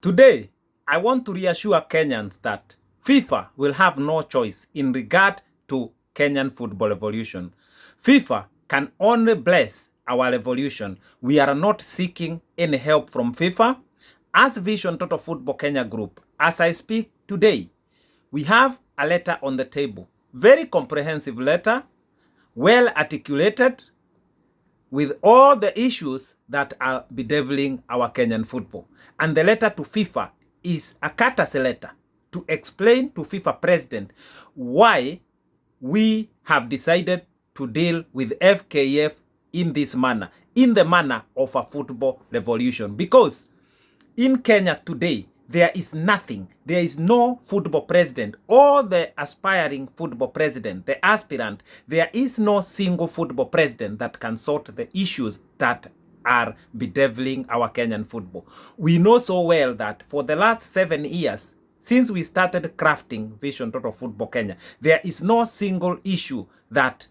Today, I want to reassure Kenyans that FIFA will have no choice in regard to Kenyan football evolution. FIFA can only bless our evolution. We are not seeking any help from FIFA. As Vision Total Football Kenya Group, as I speak today, we have a letter on the table. Very comprehensive letter, well articulated, with all the issues that are bedeviling our Kenyan football. And the letter to FIFA is a courtesy letter to explain to FIFA president why we have decided to deal with FKF in this manner, in the manner of a football revolution. Because in Kenya today, there is nothing. There is no football president or the aspiring football president, the aspirant. There is no single football president that can sort the issues that are bedeviling our Kenyan football. We know so well that for the last 7 years, since we started crafting Vision Total Football Kenya, there is no single issue that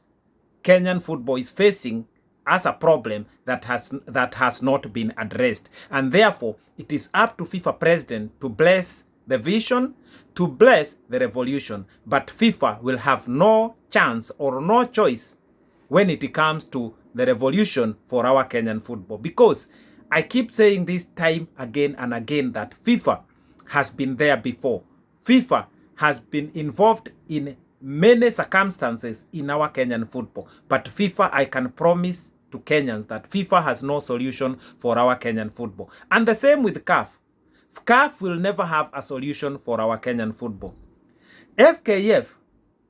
Kenyan football is facing as a problem that has not been addressed. And therefore, it is up to FIFA president to bless the vision, to bless the revolution. But FIFA will have no chance or no choice when it comes to the revolution for our Kenyan football. Because I keep saying this time again and again that FIFA has been there before. FIFA has been involved in many circumstances in our Kenyan football. But FIFA, I can promise to Kenyans that FIFA has no solution for our Kenyan football. And the same with CAF. CAF will never have a solution for our Kenyan football. FKF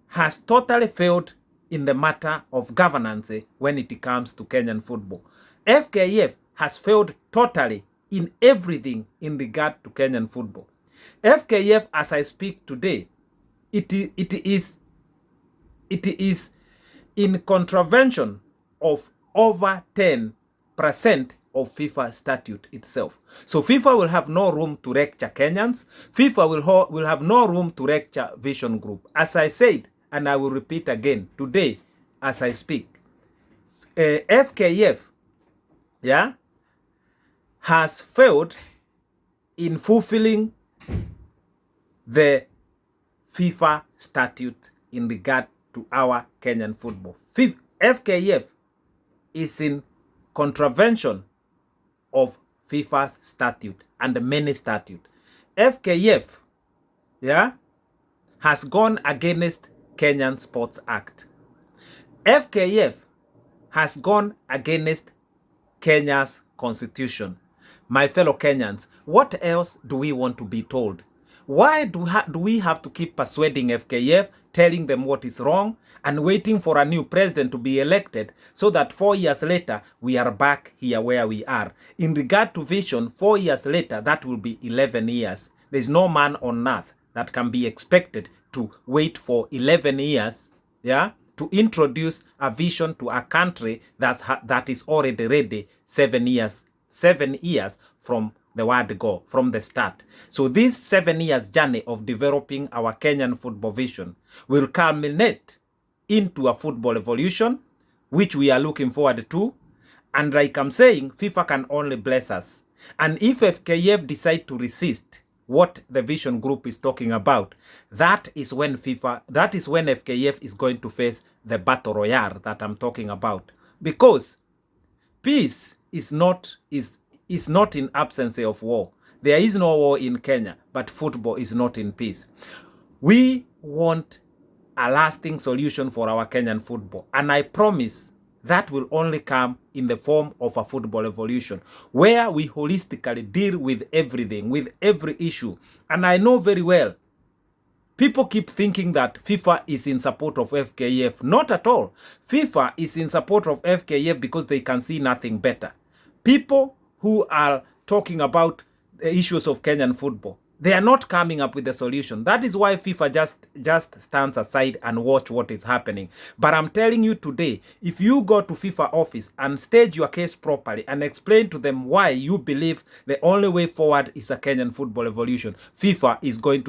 has totally failed in the matter of governance when it comes to Kenyan football. FKF has failed totally in everything in regard to Kenyan football. FKF, as I speak today, it is in contravention of over 10% of FIFA statute itself. So FIFA will have no room to lecture Kenyans. FIFA will have no room to lecture Vision Group. As I said, and I will repeat again today as I speak, FKF has failed in fulfilling the FIFA statute in regard to our Kenyan football. FKF is in contravention of FIFA's statute and many statute. FKF has gone against Kenyan Sports Act. FKF has gone against Kenya's constitution. My fellow Kenyans, what else do we want to be told? Why do we have to keep persuading FKF, telling them what is wrong, and waiting for a new president to be elected so that 4 years later, we are back here where we are? In regard to Vision, 4 years later, that will be 11 years. There's no man on earth that can be expected to wait for 11 years, to introduce a vision to a country that is already ready 7 years from the word go, from the start. So this 7 years journey of developing our Kenyan football vision will culminate into a football evolution, which we are looking forward to. And like I'm saying, FIFA can only bless us. And if FKF decide to resist what the Vision Group is talking about, that is when FKF is going to face the battle royale that I'm talking about. Because peace is not in absence of war. There is no war in Kenya, but football is not in peace. We want a lasting solution for our Kenyan football. And I promise that will only come in the form of a football evolution, where we holistically deal with everything, with every issue. And I know very well, people keep thinking that FIFA is in support of FKF. Not at all. FIFA is in support of FKF because they can see nothing better. People who are talking about the issues of Kenyan football, they are not coming up with a solution. That is why FIFA just stands aside and watch what is happening. But I'm telling you today, if you go to FIFA office and stage your case properly and explain to them why you believe the only way forward is a Kenyan football evolution, FIFA is going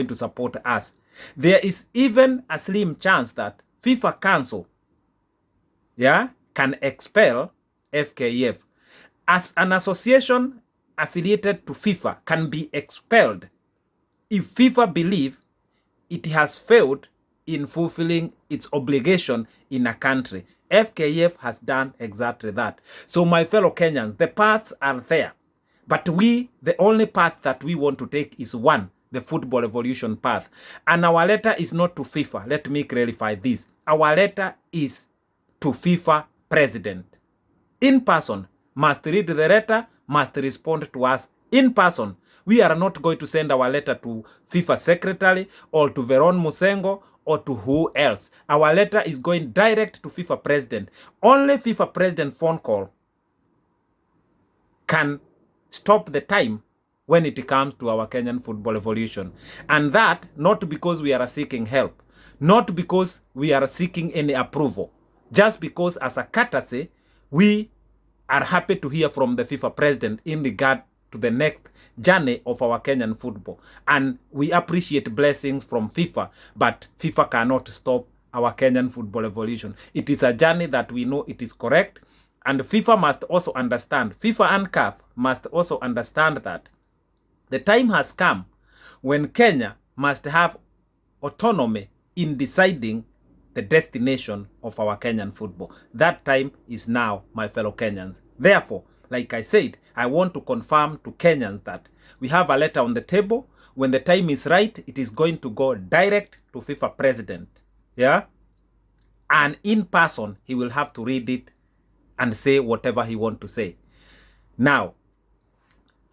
to support us. There is even a slim chance that FIFA Council can expel FKF. As an association, affiliated to FIFA can be expelled if FIFA believe it has failed in fulfilling its obligation in a country. FKF has done exactly that. So my fellow Kenyans, the paths are there. But the only path that we want to take is one, the football evolution path. And our letter is not to FIFA. Let me clarify this. Our letter is to FIFA president. In person, must read the letter, must respond to us in person. We are not going to send our letter to FIFA secretary or to Veron Musengo or to who else. Our letter is going direct to FIFA president. Only FIFA president phone call can stop the time when it comes to our Kenyan football evolution. And that, not because we are seeking help, not because we are seeking any approval, just because as a courtesy, we are happy to hear from the FIFA president in regard to the next journey of our Kenyan football. And we appreciate blessings from FIFA, but FIFA cannot stop our Kenyan football evolution. It is a journey that we know it is correct, and FIFA must also understand, FIFA and CAF must also understand that the time has come when Kenya must have autonomy in deciding the destination of our Kenyan football. That time is now, my fellow Kenyans. Therefore, like I said, I want to confirm to Kenyans that we have a letter on the table. When the time is right, it is going to go direct to FIFA president. Yeah? And in person, he will have to read it and say whatever he wants to say. Now,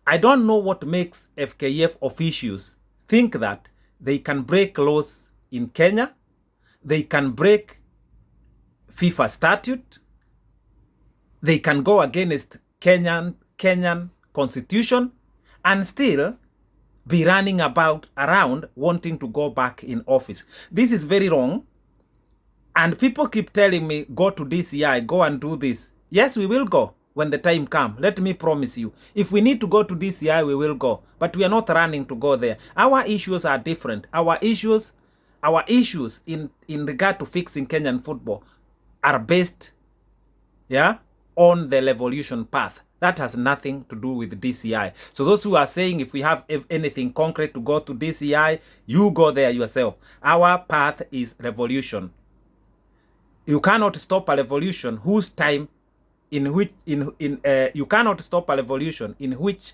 I don't know what makes FKF officials think that they can break laws in Kenya, they can break FIFA statute, they can go against Kenyan constitution and still be running around wanting to go back in office. This is very wrong. And people keep telling me, go to DCI, go and do this. Yes, we will go when the time comes. Let me promise you. If we need to go to DCI, we will go. But we are not running to go there. Our issues are different. Our issues in regard to fixing Kenyan football are based, on the revolution path. That has nothing to do with DCI. So those who are saying if we have anything concrete to go to DCI, you go there yourself. Our path is revolution. You cannot stop a revolution whose time you cannot stop a revolution in which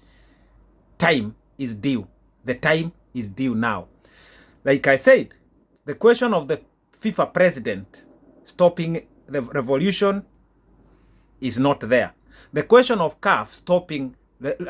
time is due. The time is due now. Like I said, the question of the FIFA president stopping the revolution is not there. The question of CAF stopping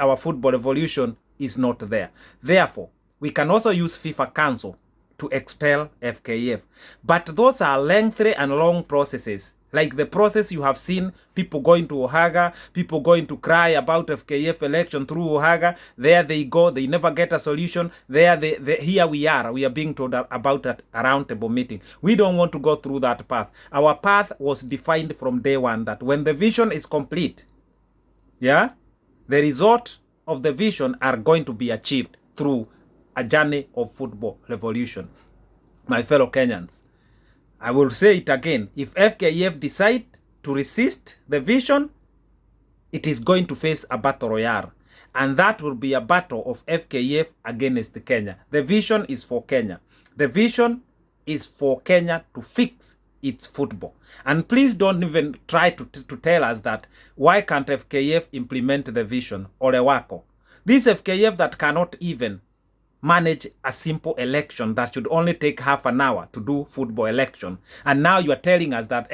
our football revolution is not there. Therefore, we can also use FIFA Council to expel FKF. But those are lengthy and long processes. Like the process you have seen, people going to Ohaga, people going to cry about FKF election through Ohaga. There they go, they never get a solution. Here we are being told about a roundtable meeting. We don't want to go through that path. Our path was defined from day one that when the vision is complete, the result of the vision are going to be achieved through a journey of football revolution. My fellow Kenyans, I will say it again. If FKF decide to resist the vision, it is going to face a battle royale. And that will be a battle of FKF against Kenya. The vision is for Kenya. The vision is for Kenya to fix its football. And please don't even try to tell us that why can't FKF implement the vision or Ewako. This FKF that cannot even manage a simple election that should only take half an hour to do football election. And now you are telling us that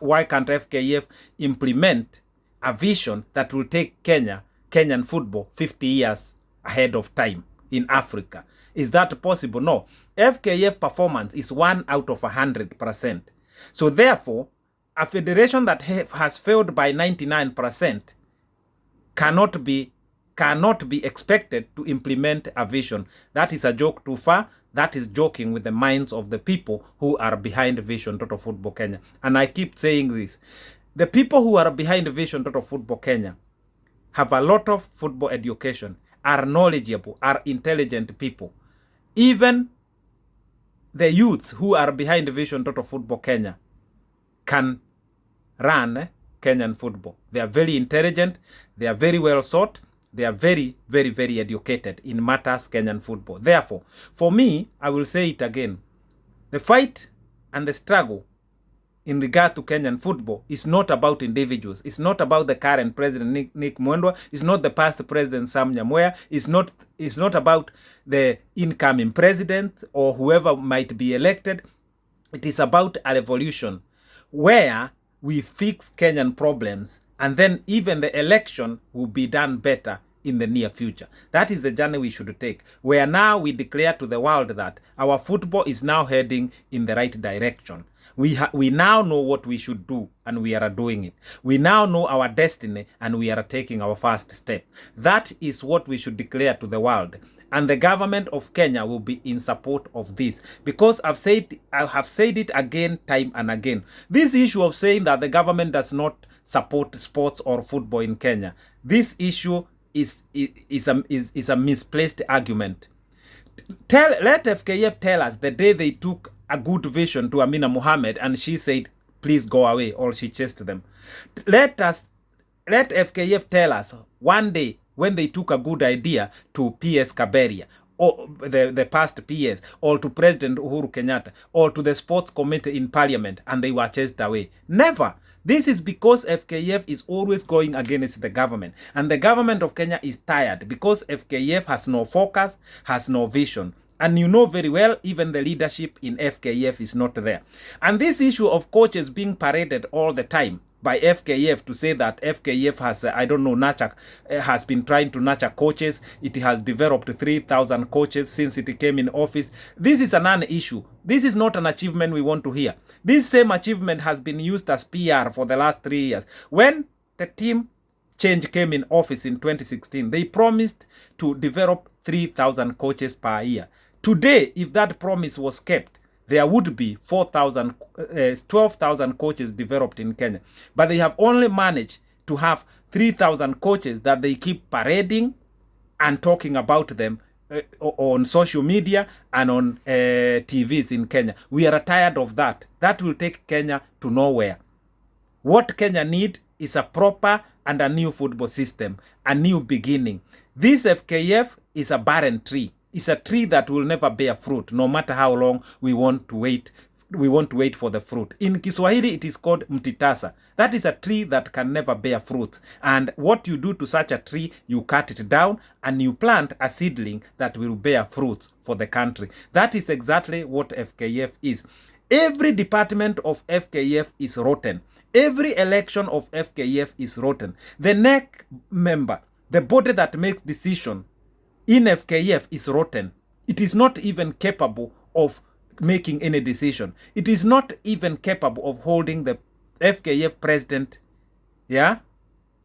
why can't FKF implement a vision that will take Kenyan football 50 years ahead of time in Africa? Is that possible? No. FKF performance is 1 out of 100%. So therefore, a federation that has failed by 99% cannot be expected to implement a vision. That is a joke too far. That is joking with the minds of the people who are behind Vision Total Football Kenya. And I keep saying this. The people who are behind Vision Total Football Kenya have a lot of football education, are knowledgeable, are intelligent people. Even the youths who are behind Vision Total Football Kenya can run Kenyan football. They are very intelligent. They are very well sought. They are very, very, very educated in matters Kenyan football. Therefore, for me, I will say it again. The fight and the struggle in regard to Kenyan football is not about individuals. It's not about the current president, Nick Mwendwa. It's not the past president, Sam Nyamweya. It's not about the incoming president or whoever might be elected. It is about a revolution where we fix Kenyan problems, and then even the election will be done better in the near future. That is the journey we should take, where now we declare to the world that our football is now heading in the right direction. We now know what we should do, and we are doing it. We now know our destiny, and we are taking our first step. That is what we should declare to the world. And the government of Kenya will be in support of this, because I have said it again, time and again. This issue of saying that the government does not support sports or football in Kenya, this issue is a misplaced argument. Let FKF tell us the day they took a good vision to Amina Mohammed and she said, please go away, or she chased them. Let FKF tell us one day when they took a good idea to PS Kaberia, or the past PS, or to President Uhuru Kenyatta, or to the sports committee in parliament, and they were chased away. Never. This is because FKF is always going against the government. And the government of Kenya is tired because FKF has no focus, has no vision. And you know very well, even the leadership in FKF is not there. And this issue of coaches being paraded all the time by FKF to say that FKF has, has been trying to nurture coaches. It has developed 3,000 coaches since it came in office. This is a non-issue. This is not an achievement we want to hear. This same achievement has been used as PR for the last 3 years. When the team change came in office in 2016, they promised to develop 3,000 coaches per year. Today, if that promise was kept, there would be 12,000 coaches developed in Kenya. But they have only managed to have 3,000 coaches that they keep parading and talking about them on social media and on TVs in Kenya. We are tired of that. That will take Kenya to nowhere. What Kenya need is a proper and a new football system, a new beginning. This FKF is a barren tree. It's a tree that will never bear fruit, no matter how long we want to wait. We want to wait for the fruit. In Kiswahili, it is called mtitasa. That is a tree that can never bear fruit. And what you do to such a tree, you cut it down and you plant a seedling that will bear fruits for the country. That is exactly what FKF is. Every department of FKF is rotten. Every election of FKF is rotten. The NEC member, the body that makes decision in FKF, is rotten. It is not even capable of making any decision. It is not even capable of holding the FKF president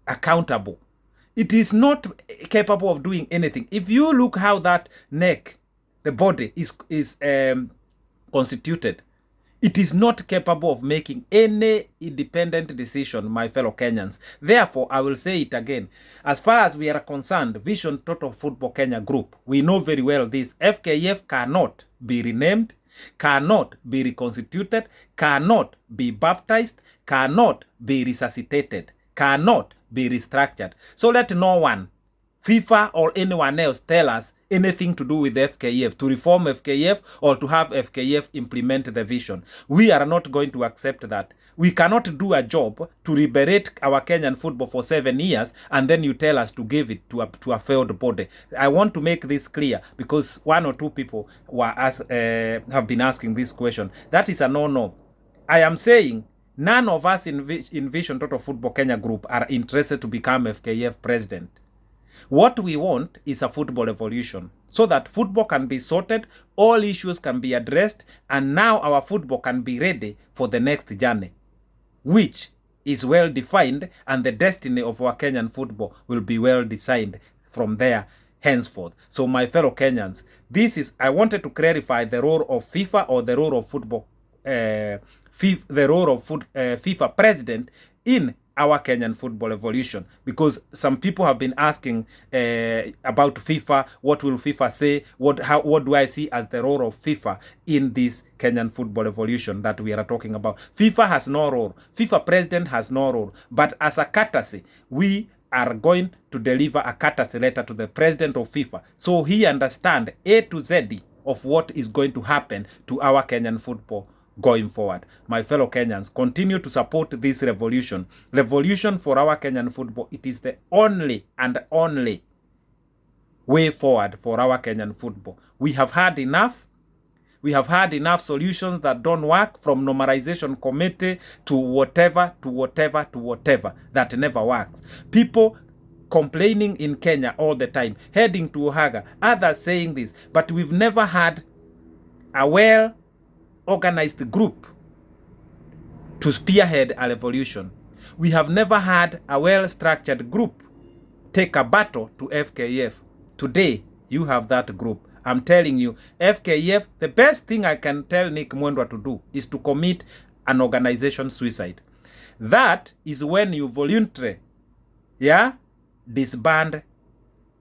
accountable. It is not capable of doing anything. If you look how that NEC, the body, is constituted, it is not capable of making any independent decision, my fellow Kenyans. Therefore, I will say it again. As far as we are concerned, Vision Total Football Kenya Group, we know very well this. FKF cannot be renamed, cannot be reconstituted, cannot be baptized, cannot be resuscitated, cannot be restructured. So let no one, FIFA or anyone else, tell us anything to do with FKF, to reform FKF or to have FKF implement the vision. We are not going to accept that. We cannot do a job to liberate our Kenyan football for 7 years and then you tell us to give it to a failed body. I want to make this clear because 1 or 2 people have been asking this question. That is a no-no. I am saying none of us in Vision Total Football Kenya Group are interested to become FKF president. What we want is a football evolution so that football can be sorted, all issues can be addressed, and now our football can be ready for the next journey, which is well defined, and the destiny of our Kenyan football will be well designed from there henceforth. So my fellow Kenyans, I wanted to clarify the role of FIFA or the role of football, FIFA president in our Kenyan football evolution, because some people have been asking about FIFA. What will FIFA say? What do I see as the role of FIFA in this Kenyan football evolution that we are talking about? FIFA has no role. FIFA president has no role. But as a courtesy, we are going to deliver a courtesy letter to the president of FIFA so he understand A to Z of what is going to happen to our Kenyan football going forward. My fellow Kenyans, continue to support this revolution. Revolution for our Kenyan football. It is the only and only way forward for our Kenyan football. We have had enough. We have had enough solutions that don't work, from normalization committee to whatever that never works. People complaining in Kenya all the time, heading to Ohaga, others saying this, but we've never had a well-organized group to spearhead a revolution. We have never had a well-structured group take a battle to FKF. Today, you have that group. I'm telling you, FKF, the best thing I can tell Nick Mwendwa to do is to commit an organization suicide. That is when you voluntarily, disband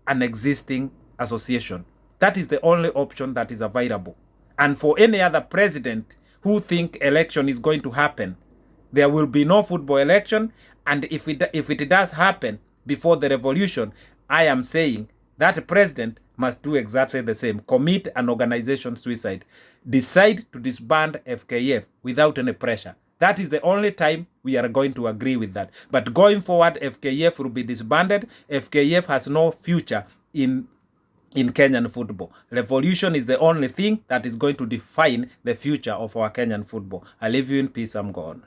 an existing association. That is the only option that is available. And for any other president who think election is going to happen, there will be no football election. And if it does happen before the revolution, I am saying that president must do exactly the same. Commit an organization suicide. Decide to disband FKF without any pressure. That is the only time we are going to agree with that. But going forward, FKF will be disbanded. FKF has no future in Kenyan football. Revolution is the only thing that is going to define the future of our Kenyan football. I leave you in peace. I'm gone.